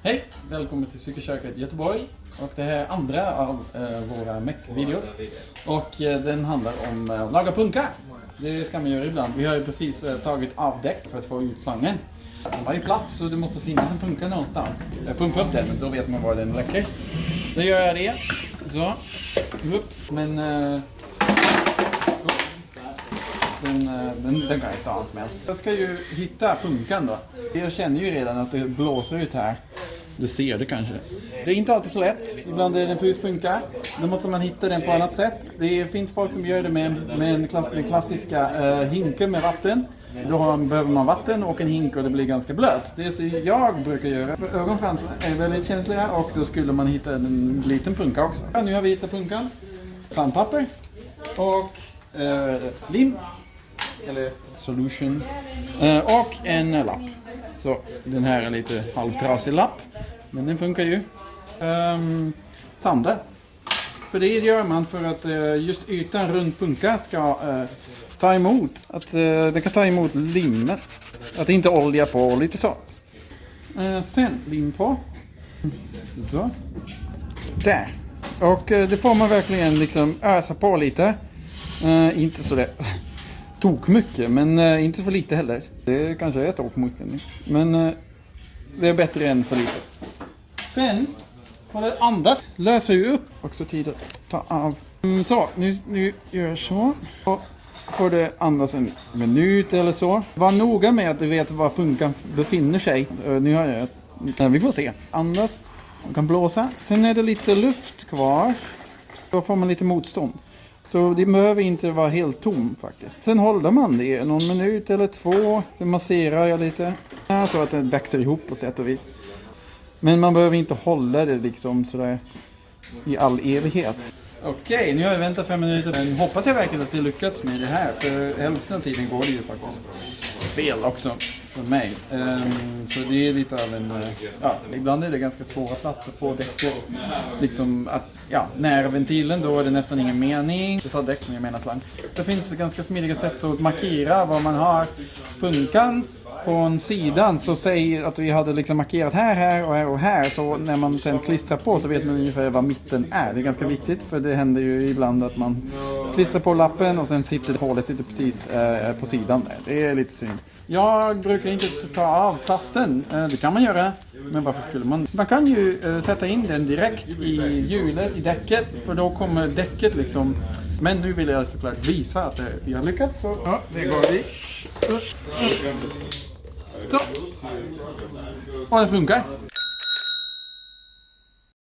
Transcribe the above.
Hej! Välkommen till Cykelköket Göteborg. Och det här är andra av våra Mac-videos. Och den handlar om att laga punkar. Det ska man göra ibland. Vi har ju precis tagit av däck för att få ut slangen. Den var ju platt så det måste finnas en punka någonstans. Jag pumpar upp den, då vet man var den räcker. Då gör jag det. Så. Men den kan inte ansmält. Jag ska ju hitta punkan då. Jag känner ju redan att det blåser ut här. Du ser det kanske. Det är inte alltid så lätt. Ibland är det en puspunka. Då måste man hitta den på annat sätt. Det finns folk som gör det med den klassiska hinken med vatten. Då behöver man vatten och en hink och det blir ganska blött. Det är så jag brukar göra. Ögonfrans är väldigt känsliga och då skulle man hitta en liten punka också. Nu har vi hittat punkan. Sandpapper och lim. Eller solution. Och en lapp. Så den här är lite halvtrasig lapp. Men den funkar ju. Sanda. För det gör man för att just ytan runt punka ska ta emot. Att den kan ta emot limmet. Att inte olja på och lite så. Sen lim på. Så. Där. Och det får man verkligen liksom ösa på lite. Inte så det tok mycket, men inte för lite heller. Det kanske är tok mycket. Men det är bättre än för lite. Sen får det andas. Löser ju upp också tid att ta av. Så, nu gör jag så. Och får det andas en minut eller så. Var noga med att du vet var punkan befinner sig. Nu har jag. Vi får se. Andas. Man kan blåsa. Sen är det lite luft kvar. Då får man lite motstånd. Så det behöver inte vara helt tom faktiskt. Sen håller man det någon minut eller två. Sen masserar jag lite. Så att det växer ihop på sätt och vis. Men man behöver inte hålla det liksom sådär i all evighet. Okej, nu har jag väntat 5 minuter. Men hoppas jag verkligen att det lyckats med det här. För hälften av tiden går det ju faktiskt fel också för mig. Så det är lite av en... Ja, ibland är det ganska svåra platser på däcket. Liksom att, nära ventilen då är det nästan ingen mening. Det sa däck, men jag menar slang. Det finns ganska smidiga sätt att markera var man har punkan. Från sidan så säg att vi hade liksom markerat här och här och här. Så när man sen klistrar på så vet man ungefär vad mitten är. Det är ganska viktigt för det händer ju ibland att man klistrar på lappen och sen sitter hålet precis på sidan där. Det är lite synd. Jag brukar inte ta av plasten. Det kan man göra. Men varför skulle man? Man kan ju sätta in den direkt i hjulet, i däcket. För då kommer däcket liksom... Men nu vill jag såklart visa att vi har lyckats. Så ja, det går vi. Så. Och det funkar.